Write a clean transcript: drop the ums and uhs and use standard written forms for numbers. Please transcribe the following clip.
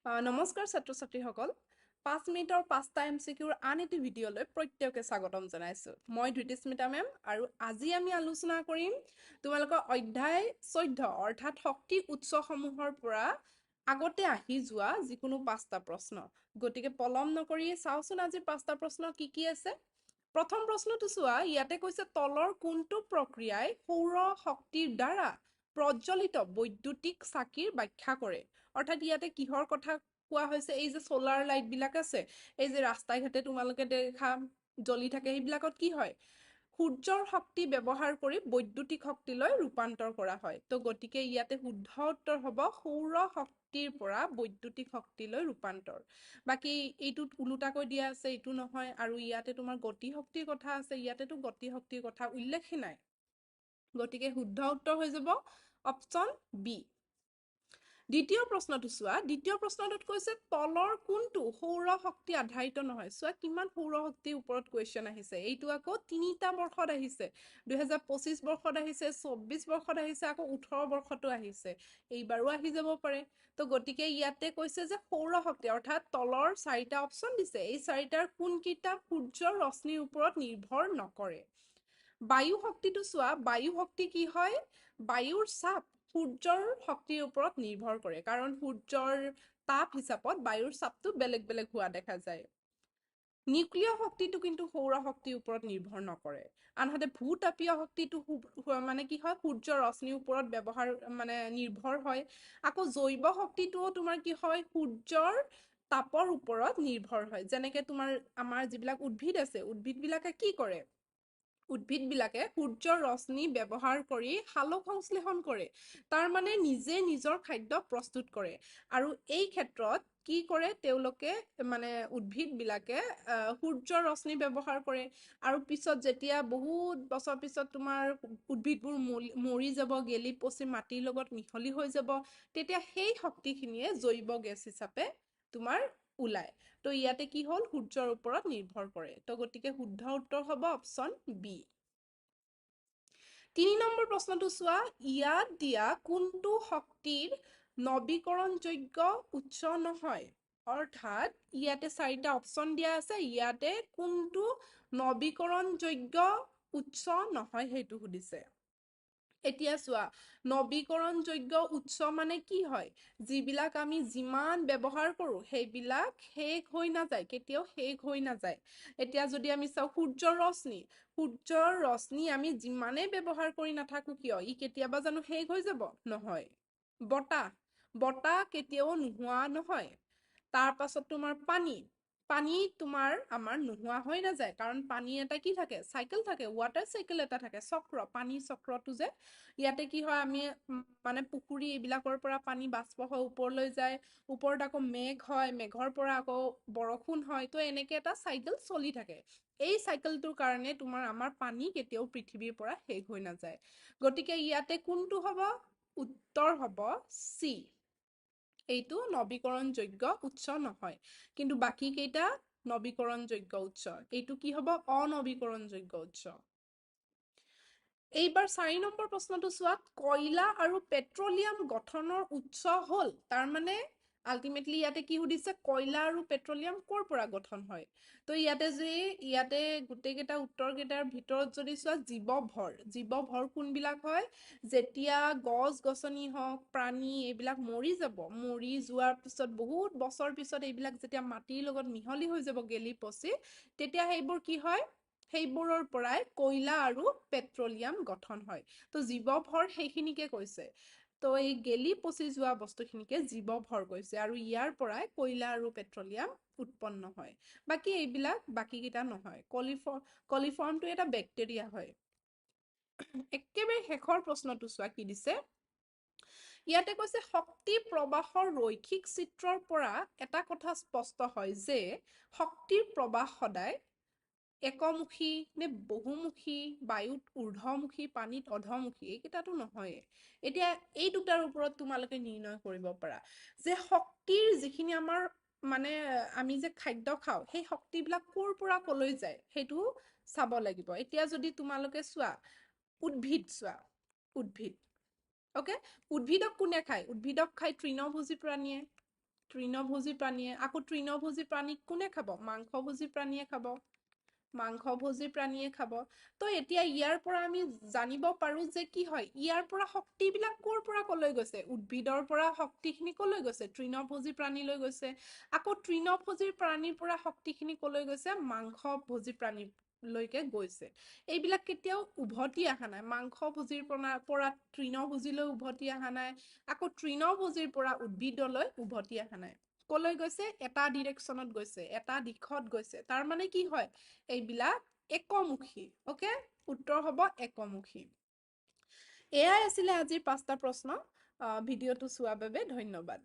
নমস্কাৰ ছাত্ৰ ছাত্ৰীসকল 5 মিনিটৰ 5টা এমচিকিউৰ আন এটি ভিডিঅ'লৈ প্ৰত্যেককে স্বাগতম জনাইছোঁ মই ধৃতিস্মিতা মেম আৰু আজি আমি আলোচনা কৰিম তোমালোকৰ অধ্যায় 14 অৰ্থাৎ শক্তি উৎসসমূহৰ পৰা আগতে আহি যোৱা যিকোনো 5টা প্ৰশ্ন গতিকে পলম নকৰি চাওচোন আজি 5টা প্ৰশ্ন কি আছে প্ৰথম প্ৰশ্নটো চোৱা ইয়াতে কৈছে তলৰ কোনটো প্ৰক্ৰিয়াই সৌৰ শক্তিৰ দ্বাৰা প্ৰজ্বলিত বৈদ্যুতিক চাকিৰ ব্যাখ্যা কৰে অৰ্থাৎ ইয়াতে কিহৰ কথা কোৱা হৈছে এই যে সোলাৰ লাইট বিলাক আছে এই যে ৰাস্তাই ঘাটে তোমালোকে দেখা জ্বলি থাকে সেইবিলাকত কি হয় সূৰ্যৰ শক্তি ব্যৱহাৰ কৰি বৈদ্যুতিক শক্তিলৈ ৰূপান্তৰ কৰা হয় তো গতিকে ইয়াতে শুদ্ধ উত্তৰ হ'ব সৌৰ শক্তিৰ পৰা বৈদ্যুতিক শক্তিলৈ ৰূপান্তৰ বাকি এইটোত উলুটাকৈ দিয়া আছে এইটো নহয় আৰু ইয়াতে তোমাৰ গতি শক্তিৰ কথা আছে ইয়াতেতো গতি শক্তিৰ কথা উল্লেখে নাই গতিকে শুদ্ধ উত্তৰ হৈ যাব অপচন বি দ্বিতীয় প্ৰশ্নটো চোৱা দ্বিতীয় প্ৰশ্নটোত কৈছে তলৰ কোনটো সৌৰ শক্তি আধাৰিত নহয় চোৱা কিমান সৌৰ শক্তিৰ ওপৰত কুৱেশ্যন আহিছে এইটো আকৌ তিনিটা বৰ্ষত আহিছে 2025 বৰ্ষত আহিছে 24 বৰ্ষত আহিছে আকৌ 18 বৰ্ষতো আহিছে এইবাৰো আহি যাব পাৰে তো গতিকে ইয়াতে কৈছে যে সৌৰ শক্তি অৰ্থাৎ তলৰ চাৰিটা অপচন দিছে এই চাৰিটাৰ কোনকেইটা সূৰ্যৰ ৰশ্মিৰ ওপৰত নিৰ্ভৰ নকৰে বায়ু শক্তিটো চোৱা বায়ু শক্তি কি হয় বায়ুৰ চাপ সূৰ্যৰ শক্তিৰ ওপৰত নিৰ্ভৰ কৰে কাৰণ সূৰ্যৰ তাপ হিচাপত বায়ুৰ চাপটো বেলেগ বেলেগ হোৱা দেখা যায় নিউক্লিয় শক্তিটো কিন্তু সৌৰ শক্তিৰ ওপৰত নিৰ্ভৰ নকৰে আনহাতে ভূতাপীয় শক্তিটো মানে কি হয় সূৰ্যৰ ৰশ্মিৰ ওপৰত ব্যৱহাৰ মানে নিৰ্ভৰ হয় আকৌ জৈৱ শক্তিটোও তোমাৰ কি হয় সূৰ্যৰ তাপৰ ওপৰত নিৰ্ভৰ হয় যেনেকে তোমাৰ আমাৰ যিবিলাক উদ্ভিদ আছে উদ্ভিদ বিলাকে কি কৰে উদ্ভিদ বিলাকে সূৰ্যৰ ৰশ্মি ব্যৱহাৰ কৰি সালোক সংশ্লেষণ কৰে তাৰ মানে নিজে নিজৰ খাদ্য প্ৰস্তুত কৰে আৰু এই ক্ষেত্ৰত কি কৰে তেওঁলোকে মানে উদ্ভিদ বিলাকে সূৰ্যৰ ৰশ্মি ব্যৱহাৰ কৰে আৰু পিছত যেতিয়া বহুত বছৰ পিছত তোমাৰ উদ্ভিদবোৰ মৰি যাব গেলি পচি মাটিৰ লগত মিহলি হৈ যাব তেতিয়া সেই শক্তিখিনিয়ে জৈৱ গেছ হিচাপে তোমাৰ ওলায় তো ইয়াতে কি হ'ল সূৰ্যৰ ওপৰত নিৰ্ভৰ কৰে তো গতিকে শুদ্ধ উত্তৰ হ'ব অপচন বি 3 নম্বৰ প্ৰশ্নটো চোৱা ইয়াত দিয়া কোনটো শক্তিৰ নৱীকৰণযোগ্য উৎস নহয় অৰ্থাৎ ইয়াতে চাৰিটা অপচন দিয়া আছে ইয়াতে কোনটো নৱীকৰণযোগ্য উৎস নহয় সেইটো সুধিছে এতিয়া চোৱা নৱীকৰণযোগ্য উৎস মানে কি হয় যিবিলাক আমি যিমান ব্যৱহাৰ কৰো সেইবিলাক শেষ হৈ নাযায় কেতিয়াও শেষ হৈ নাযায় এতিয়া যদি আমি চাওঁ সূৰ্যৰ ৰশ্মি আমি যিমানে ব্যৱহাৰ কৰি নাথাকো কিয় ই কেতিয়াবা জানো শেষ হৈ যাব নহয় বতাহ কেতিয়াও নোহোৱা নহয় তাৰ পাছত তোমাৰ পানী তোমাৰ আমাৰ নোহোৱা হৈ নাযায় কাৰণ পানী এটা কি থাকে চাইকেল থাকে ৱাটাৰ চাইকেল এটা থাকে চক্ৰ পানী চক্ৰটো যে ইয়াতে কি হয় আমি মানে পুখুৰী এইবিলাকৰ পৰা পানী বাষ্প হৈ ওপৰলৈ যায় ওপৰত আকৌ মেঘ হয় মেঘৰ পৰা আকৌ বৰষুণ হয় তো এনেকে এটা চাইকেল চলি থাকে এই চাইকেলটোৰ কাৰণে তোমাৰ আমাৰ পানী কেতিয়াও পৃথিৱীৰ পৰা শেষ হৈ নাযায় গতিকে ইয়াতে কোনটো হ'ব উত্তৰ হ'ব চি এইটো নৱীকৰণযোগ্য উৎস নহয় কিন্তু বাকি কেইটা নৱীকৰণযোগ্য উৎস এইটো কি হ'ব অনৱীকৰণযোগ্য উৎস এইবাৰ 4 নম্বৰ প্ৰশ্নটো চোৱা কয়লা আৰু পেট্ৰলিয়াম গঠনৰ উৎস হ'ল তাৰ মানে আলটিমেটলি ইয়াতে কি সুধিছে কয়লা আৰু পেট্ৰলিয়াম ক'ৰ পৰা গঠন হয় তো ইয়াতে গোটেই কেইটা উত্তৰ কেইটাৰ ভিতৰত যদি চোৱা জীৱভৰ কোনবিলাক হয় যেতিয়া গছ গছনি হওক প্ৰাণী এইবিলাক মৰি যাব মৰি যোৱাৰ পিছত বহুত বছৰ পিছত এইবিলাক যেতিয়া মাটিৰ লগত মিহলি হৈ যাব গেলি পচি তেতিয়া সেইবোৰ কি হয় সেইবোৰৰ পৰাই কয়লা আৰু পেট্ৰলিয়াম গঠন হয় তো জীৱভৰ সেইখিনিকে কৈছে তো এই গেলি পচি যোৱা বস্তুখিনিকে জীৱভৰ কৈছে আৰু ইয়াৰ পৰাই কয়লা আৰু পেট্ৰলিয়াম উৎপন্ন হয় বাকি এইবিলাক বাকি কেইটা নহয় কলিফৰ্মটো এটা বেক্টেৰিয়া হয় একেবাৰে শেষৰ প্ৰশ্নটো চোৱা কি দিছে ইয়াতে কৈছে শক্তি প্ৰবাহৰ ৰৈখিক চিত্ৰৰ পৰা এটা কথা স্পষ্ট হয় যে শক্তিৰ প্ৰবাহ সদায় একমুখী নে বহুমুখী বায়ুত ঊৰ্ধ্বমুখী পানীত অধমুখী এইকেইটাতো নহয় এতিয়া এই দুটাৰ ওপৰত তোমালোকে নিৰ্ণয় কৰিব পাৰা যে শক্তিৰ যিখিনি আমাৰ মানে আমি যে খাদ্য খাওঁ সেই শক্তিবিলাক ক'ৰ পৰা কলৈ যায় সেইটো চাব লাগিব এতিয়া যদি তোমালোকে চোৱা উদ্ভিদ অকে উদ্ভিদক কোনে খায় উদ্ভিদক খায় তৃণভোজী প্ৰাণীয়ে তৃণভোজী প্ৰাণীয়ে। আকৌ তৃণভোজী প্ৰাণীক কোনে খাব? মাংসভোজী প্ৰাণীয়ে খাব। মাংসভোজী প্ৰাণীয়ে খাব। তো এতিয়া ইয়াৰ পৰা আমি জানিব পাৰো যে কি হয়, ইয়াৰ পৰা শক্তিবিলাক ক'ৰ পৰা কলৈ গৈছে? উদ্ভিদৰ পৰা শক্তিখিনি কলৈ গৈছে? তৃণভোজী প্ৰাণীলৈ গৈছে। আকৌ তৃণভোজী প্ৰাণীৰ পৰা শক্তিখিনি কলৈ গৈছে? মাংসভোজী প্ৰাণীলৈকে গৈছে। এইবিলাক কেতিয়াও উভতি অহা নাই। মাংসভোজীৰ পৰা তৃণভোজীলৈ উভতি অহা নাই। আকৌ তৃণভোজীৰ পৰা উদ্ভিদলৈ উভতি অহা নাই। কলৈ গৈছে? এটা ডিৰেকশ্যনত গৈছে, এটা দিশত গৈছে। তাৰ মানে কি হয়, এইবিলাক একমুখী। অ'কে, উত্তৰ হ'ব একমুখী। এয়াই আছিলে আজিৰ 5টা প্ৰশ্ন। ভিডিঅ'টো চোৱাৰ বাবে ধন্যবাদ।